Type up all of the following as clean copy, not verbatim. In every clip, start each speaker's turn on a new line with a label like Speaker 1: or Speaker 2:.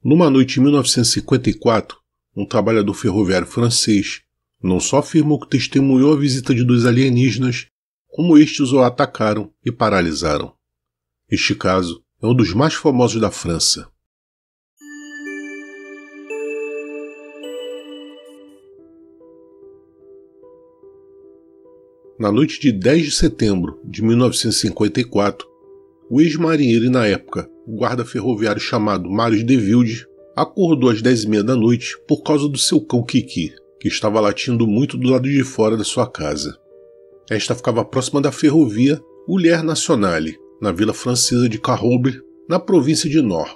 Speaker 1: Numa noite de 1954, um trabalhador ferroviário francês não só afirmou que testemunhou a visita de dois alienígenas, como estes o atacaram e paralisaram. Este caso é um dos mais famosos da França. Na noite de 10 de setembro de 1954, o ex-marinheiro e, na época, o guarda ferroviário chamado Marius de Wilde acordou às 10h30 da noite por causa do seu cão Kiki, que estava latindo muito do lado de fora da sua casa. Esta ficava próxima da ferrovia Ulher Nationale, na vila francesa de Carouble, na província de Nord.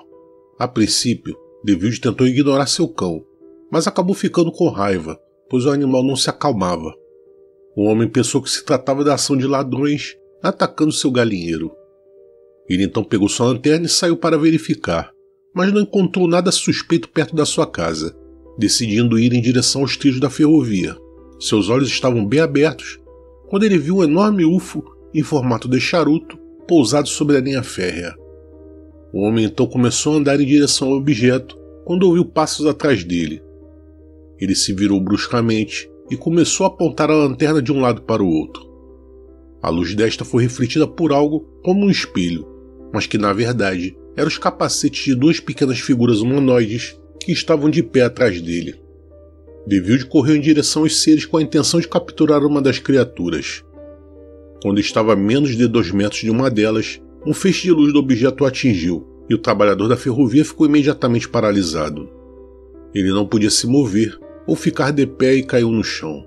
Speaker 1: A princípio, de Wilde tentou ignorar seu cão, mas acabou ficando com raiva, pois o animal não se acalmava. O homem pensou que se tratava da ação de ladrões atacando seu galinheiro. Ele então pegou sua lanterna e saiu para verificar, mas não encontrou nada suspeito perto da sua casa, decidindo ir em direção aos trilhos da ferrovia. Seus olhos estavam bem abertos quando ele viu um enorme UFO em formato de charuto pousado sobre a linha férrea. O homem então começou a andar em direção ao objeto quando ouviu passos atrás dele. Ele se virou bruscamente e começou a apontar a lanterna de um lado para o outro. A luz desta foi refletida por algo como um espelho, mas que na verdade eram os capacetes de duas pequenas figuras humanoides que estavam de pé atrás dele. De Wilde correu em direção aos seres com a intenção de capturar uma das criaturas. Quando estava a menos de 2 metros de uma delas, um feixe de luz do objeto o atingiu e o trabalhador da ferrovia ficou imediatamente paralisado. Ele não podia se mover ou ficar de pé e caiu no chão.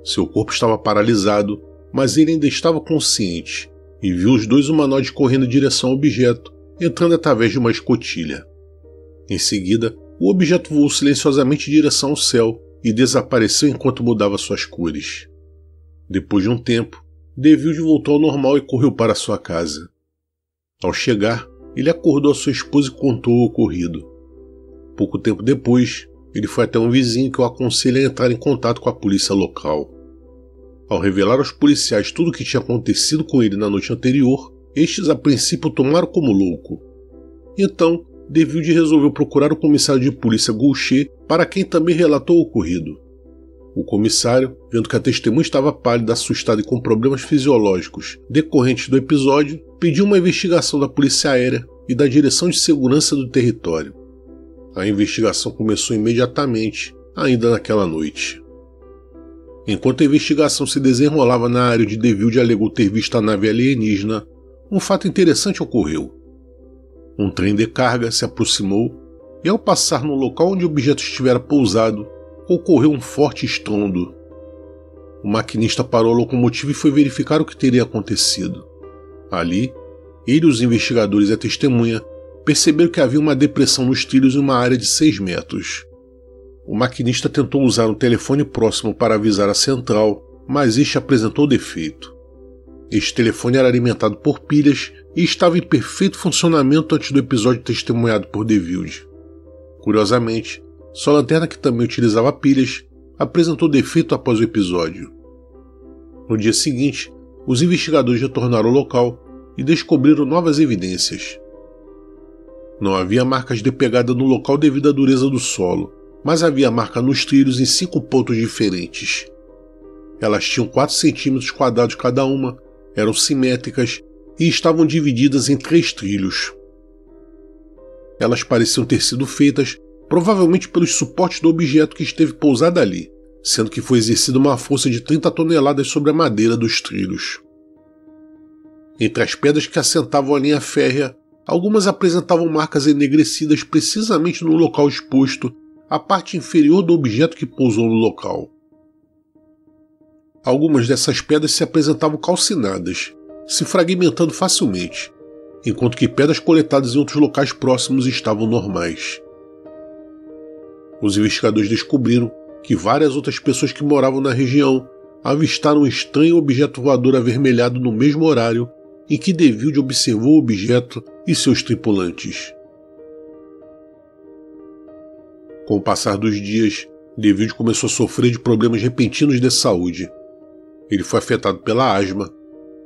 Speaker 1: Seu corpo estava paralisado, mas ele ainda estava consciente e viu os dois humanoides correndo em direção ao objeto, entrando através de uma escotilha. Em seguida, o objeto voou silenciosamente em direção ao céu e desapareceu enquanto mudava suas cores. Depois de um tempo, de Wilde voltou ao normal e correu para sua casa. Ao chegar, ele acordou a sua esposa e contou o ocorrido. Pouco tempo depois, ele foi até um vizinho que o aconselha a entrar em contato com a polícia local. Ao revelar aos policiais tudo o que tinha acontecido com ele na noite anterior, estes a princípio o tomaram como louco. Então, de Wilde resolveu procurar o comissário de polícia Goucher, para quem também relatou o ocorrido. O comissário, vendo que a testemunha estava pálida, assustada e com problemas fisiológicos decorrentes do episódio, pediu uma investigação da polícia aérea e da direção de segurança do território. A investigação começou imediatamente, ainda naquela noite. Enquanto a investigação se desenrolava na área onde de Wilde alegou ter visto a nave alienígena, um fato interessante ocorreu. Um trem de carga se aproximou e, ao passar no local onde o objeto estivera pousado, ocorreu um forte estrondo. O maquinista parou a locomotiva e foi verificar o que teria acontecido. Ali, ele, os investigadores e a testemunha perceberam que havia uma depressão nos trilhos em uma área de 6 metros. O maquinista tentou usar um telefone próximo para avisar a central, mas este apresentou defeito. Este telefone era alimentado por pilhas e estava em perfeito funcionamento antes do episódio testemunhado por de Wilde. Curiosamente, sua lanterna, que também utilizava pilhas, apresentou defeito após o episódio. No dia seguinte, os investigadores retornaram ao local e descobriram novas evidências. Não havia marcas de pegada no local devido à dureza do solo, mas havia marca nos trilhos em 5 pontos diferentes. Elas tinham 4 centímetros quadrados cada uma, eram simétricas e estavam divididas em 3 trilhos. Elas pareciam ter sido feitas provavelmente pelos suportes do objeto que esteve pousado ali, sendo que foi exercida uma força de 30 toneladas sobre a madeira dos trilhos. Entre as pedras que assentavam a linha férrea, algumas apresentavam marcas enegrecidas precisamente no local exposto, a parte inferior do objeto que pousou no local. Algumas dessas pedras se apresentavam calcinadas, se fragmentando facilmente, enquanto que pedras coletadas em outros locais próximos estavam normais. Os investigadores descobriram que várias outras pessoas que moravam na região avistaram um estranho objeto voador avermelhado no mesmo horário em que de Wilde observou o objeto e seus tripulantes. Com o passar dos dias, de Wilde começou a sofrer de problemas repentinos de saúde. Ele foi afetado pela asma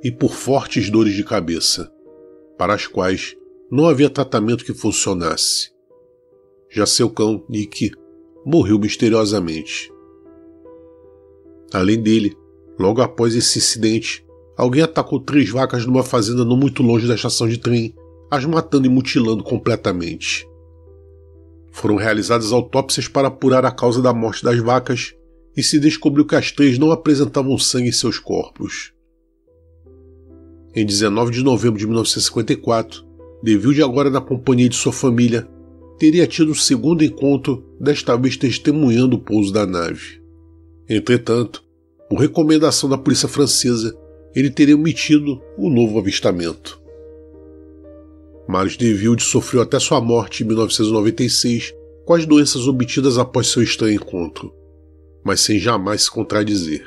Speaker 1: e por fortes dores de cabeça, para as quais não havia tratamento que funcionasse. Já seu cão, Nick, morreu misteriosamente. Além dele, logo após esse incidente, alguém atacou 3 vacas numa fazenda não muito longe da estação de trem, as matando e mutilando completamente. Foram realizadas autópsias para apurar a causa da morte das vacas e se descobriu que as 3 não apresentavam sangue em seus corpos. Em 19 de novembro de 1954, DeVilde, agora na companhia de sua família, teria tido um segundo encontro, desta vez testemunhando o pouso da nave. Entretanto, por recomendação da polícia francesa, ele teria omitido o novo avistamento. Marius DeVilde sofreu até sua morte em 1996 com as doenças obtidas após seu estranho encontro, mas sem jamais se contradizer.